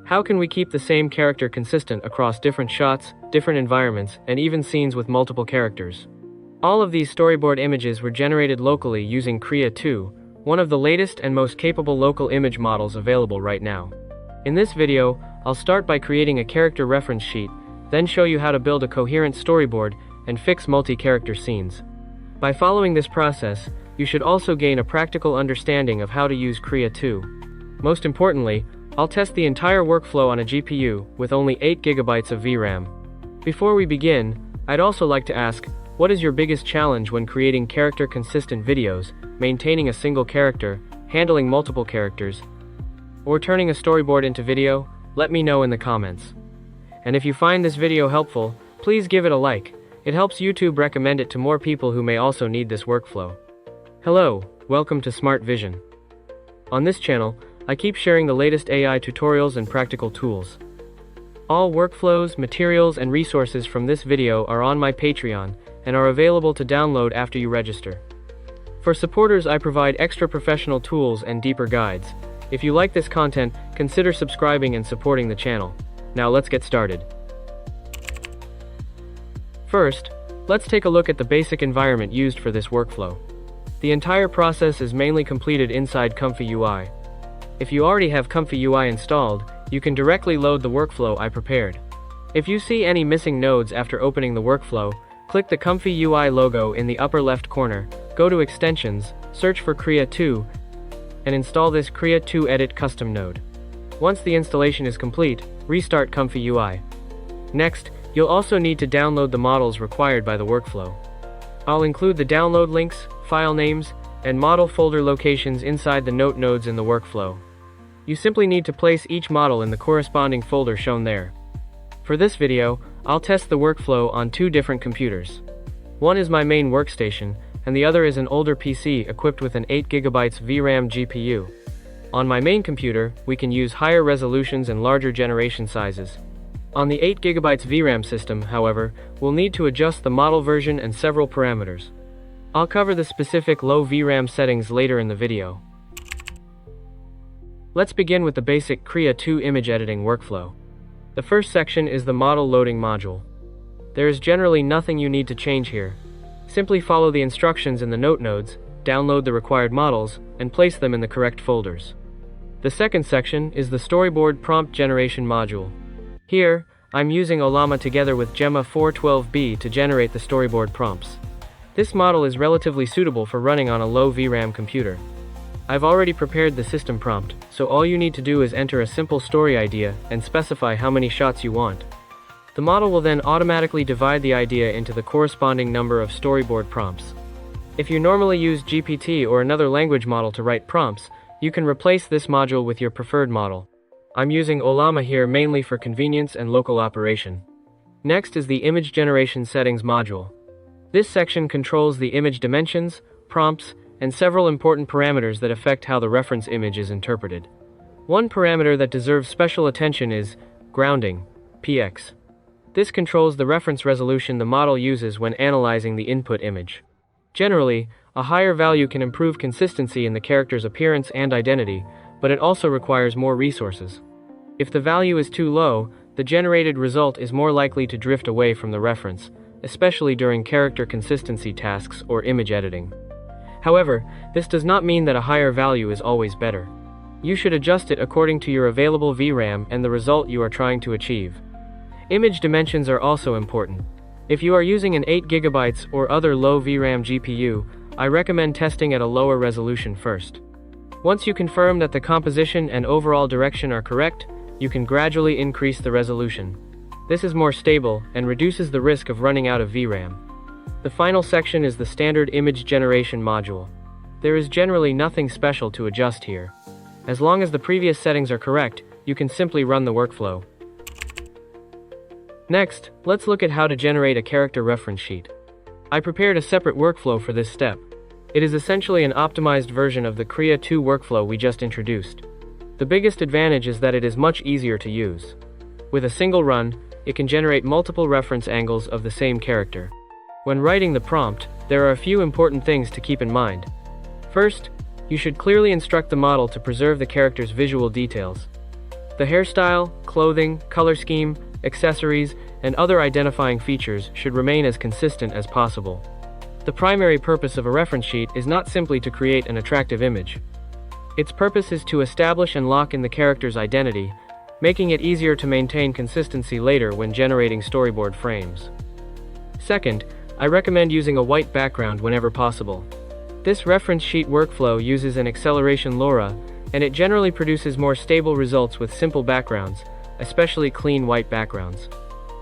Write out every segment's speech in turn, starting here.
How can we keep the same character consistent across different shots, different environments, and even scenes with multiple characters? All of these storyboard images were generated locally using Krea 2, one of the latest and most capable local image models available right now. In this video, I'll start by creating a character reference sheet, then show you how to build a coherent storyboard and fix multi-character scenes. By following this process, you should also gain a practical understanding of how to use Krea 2. Most importantly, I'll test the entire workflow on a GPU with only 8 GB of VRAM. Before we begin, I'd also like to ask, what is your biggest challenge when creating character-consistent videos, maintaining a single character, handling multiple characters, or turning a storyboard into video? Let me know in the comments. And if you find this video helpful, please give it a like. It helps YouTube recommend it to more people who may also need this workflow. Hello, welcome to Smart Vision. On this channel, I keep sharing the latest AI tutorials and practical tools. All workflows, materials, and resources from this video are on my Patreon and are available to download after you register. For supporters, I provide extra professional tools and deeper guides. If you like this content, consider subscribing and supporting the channel. Now let's get started. First, let's take a look at the basic environment used for this workflow. The entire process is mainly completed inside ComfyUI. If you already have ComfyUI installed, you can directly load the workflow I prepared. If you see any missing nodes after opening the workflow, click the ComfyUI logo in the upper left corner, go to Extensions, search for Krea 2, and install this Krea 2 Edit Custom node. Once the installation is complete, restart ComfyUI. Next, you'll also need to download the models required by the workflow. I'll include the download links, file names, and model folder locations inside the note nodes in the workflow. You simply need to place each model in the corresponding folder shown there. For this video, I'll test the workflow on 2 different computers. One is my main workstation, and the other is an older PC equipped with an 8 GB VRAM GPU. On my main computer, we can use higher resolutions and larger generation sizes. On the 8 GB VRAM system, however, we'll need to adjust the model version and several parameters. I'll cover the specific low VRAM settings later in the video. Let's begin with the basic Krea 2 image editing workflow. The first section is the model loading module. There is generally nothing you need to change here. Simply follow the instructions in the note nodes, download the required models, and place them in the correct folders. The second section is the storyboard prompt generation module. Here, I'm using Ollama together with Gemma 412B to generate the storyboard prompts. This model is relatively suitable for running on a low VRAM computer. I've already prepared the system prompt, so all you need to do is enter a simple story idea and specify how many shots you want. The model will then automatically divide the idea into the corresponding number of storyboard prompts. If you normally use GPT or another language model to write prompts, you can replace this module with your preferred model. I'm using Ollama here mainly for convenience and local operation. Next is the image generation settings module. This section controls the image dimensions, prompts, and several important parameters that affect how the reference image is interpreted. One parameter that deserves special attention is grounding, px. This controls the reference resolution the model uses when analyzing the input image. Generally, a higher value can improve consistency in the character's appearance and identity, but it also requires more resources. If the value is too low, the generated result is more likely to drift away from the reference, especially during character consistency tasks or image editing. However, this does not mean that a higher value is always better. You should adjust it according to your available VRAM and the result you are trying to achieve. Image dimensions are also important. If you are using an 8 GB or other low VRAM GPU, I recommend testing at a lower resolution first. Once you confirm that the composition and overall direction are correct, you can gradually increase the resolution. This is more stable and reduces the risk of running out of VRAM. The final section is the standard image generation module. There is generally nothing special to adjust here. As long as the previous settings are correct, you can simply run the workflow. Next, let's look at how to generate a character reference sheet. I prepared a separate workflow for this step. It is essentially an optimized version of the Krea 2 workflow we just introduced. The biggest advantage is that it is much easier to use. With a single run, it can generate multiple reference angles of the same character. When writing the prompt, there are a few important things to keep in mind. First, you should clearly instruct the model to preserve the character's visual details. The hairstyle, clothing, color scheme, accessories, and other identifying features should remain as consistent as possible. The primary purpose of a reference sheet is not simply to create an attractive image. Its purpose is to establish and lock in the character's identity, making it easier to maintain consistency later when generating storyboard frames. Second, I recommend using a white background whenever possible. This reference sheet workflow uses an acceleration LoRa, and it generally produces more stable results with simple backgrounds, especially clean white backgrounds.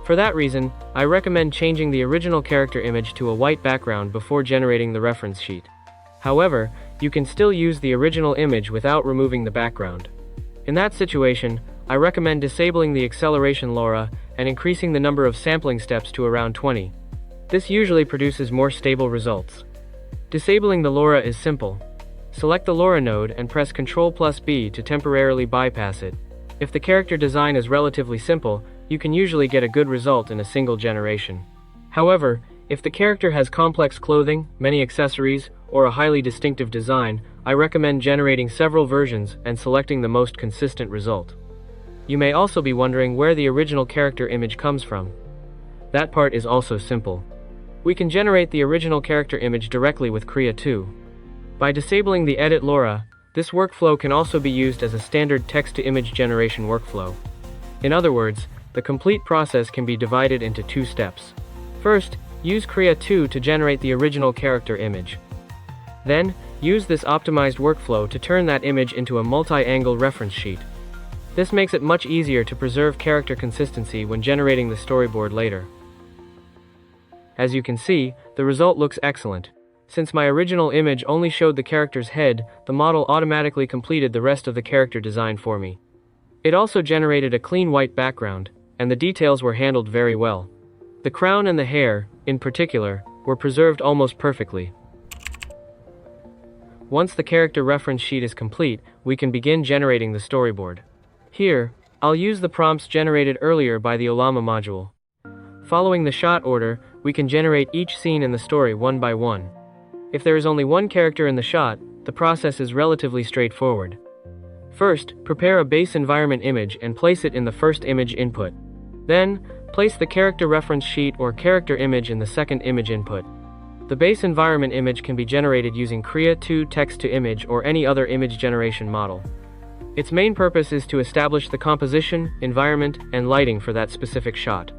For that reason, I recommend changing the original character image to a white background before generating the reference sheet. However, you can still use the original image without removing the background. In that situation, I recommend disabling the acceleration LoRa and increasing the number of sampling steps to around 20. This usually produces more stable results. Disabling the LoRa is simple. Select the LoRa node and press Ctrl+B to temporarily bypass it. If the character design is relatively simple, you can usually get a good result in a single generation. However, if the character has complex clothing, many accessories, or a highly distinctive design, I recommend generating several versions and selecting the most consistent result. You may also be wondering where the original character image comes from. That part is also simple. We can generate the original character image directly with Krea 2. By disabling the Edit LoRa, this workflow can also be used as a standard text-to-image generation workflow. In other words, the complete process can be divided into two steps. First, use Krea 2 to generate the original character image. Then, use this optimized workflow to turn that image into a multi-angle reference sheet. This makes it much easier to preserve character consistency when generating the storyboard later. As you can see, the result looks excellent. Since my original image only showed the character's head, the model automatically completed the rest of the character design for me. It also generated a clean white background, and the details were handled very well. The crown and the hair, in particular, were preserved almost perfectly. Once the character reference sheet is complete, we can begin generating the storyboard. Here, I'll use the prompts generated earlier by the Ollama module. Following the shot order, we can generate each scene in the story one by one. If there is only one character in the shot, the process is relatively straightforward. First, prepare a base environment image and place it in the first image input. Then, place the character reference sheet or character image in the second image input. The base environment image can be generated using Krea 2 text-to-image or any other image generation model. Its main purpose is to establish the composition, environment, and lighting for that specific shot.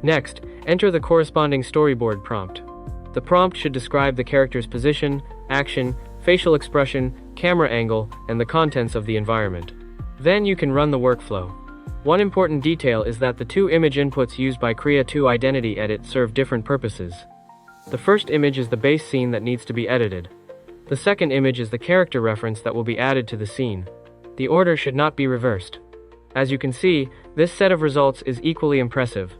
Next, enter the corresponding storyboard prompt. The prompt should describe the character's position, action, facial expression, camera angle, and the contents of the environment. Then you can run the workflow. One important detail is that the two image inputs used by Krea 2 Identity Edit serve different purposes. The first image is the base scene that needs to be edited. The second image is the character reference that will be added to the scene. The order should not be reversed. As you can see, this set of results is equally impressive.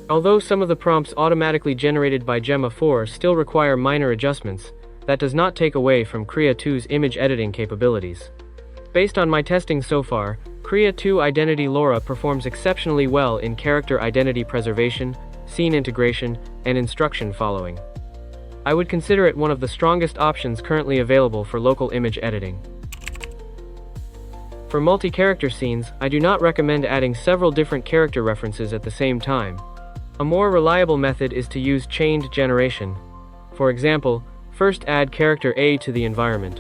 Although some of the prompts automatically generated by Gemma 4 still require minor adjustments, that does not take away from Krea 2's image editing capabilities. Based on my testing so far, Krea 2 Identity LoRa performs exceptionally well in character identity preservation, scene integration, and instruction following. I would consider it one of the strongest options currently available for local image editing. For multi-character scenes, I do not recommend adding several different character references at the same time. A more reliable method is to use chained generation. For example, first add character A to the environment.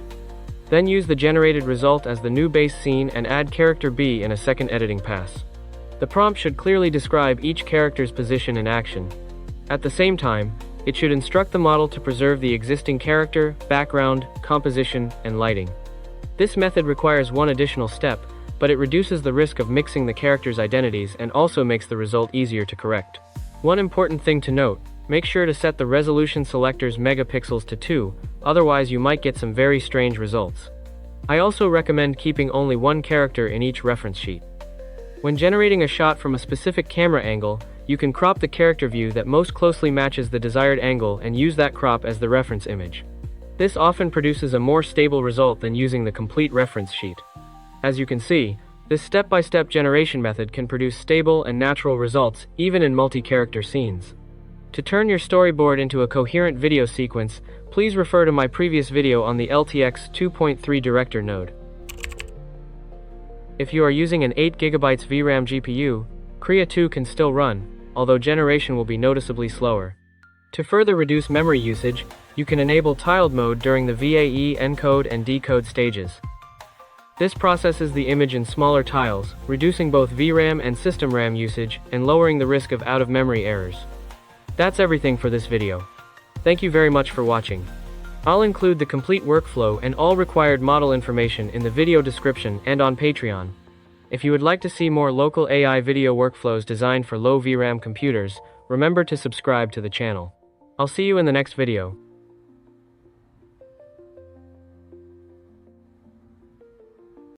Then use the generated result as the new base scene and add character B in a second editing pass. The prompt should clearly describe each character's position and action. At the same time, it should instruct the model to preserve the existing character, background, composition, and lighting. This method requires one additional step, but it reduces the risk of mixing the characters' identities and also makes the result easier to correct. One important thing to note, make sure to set the resolution selector's megapixels to 2, otherwise you might get some very strange results. I also recommend keeping only one character in each reference sheet. When generating a shot from a specific camera angle, you can crop the character view that most closely matches the desired angle and use that crop as the reference image. This often produces a more stable result than using the complete reference sheet. As you can see, this step-by-step generation method can produce stable and natural results even in multi-character scenes. To turn your storyboard into a coherent video sequence, please refer to my previous video on the LTX 2.3 director node. If you are using an 8GB VRAM GPU, Krea 2 can still run, although generation will be noticeably slower. To further reduce memory usage, you can enable tiled mode during the VAE encode and decode stages. This processes the image in smaller tiles, reducing both VRAM and system RAM usage and lowering the risk of out-of-memory errors. That's everything for this video. Thank you very much for watching. I'll include the complete workflow and all required model information in the video description and on Patreon. If you would like to see more local AI video workflows designed for low VRAM computers, remember to subscribe to the channel. I'll see you in the next video.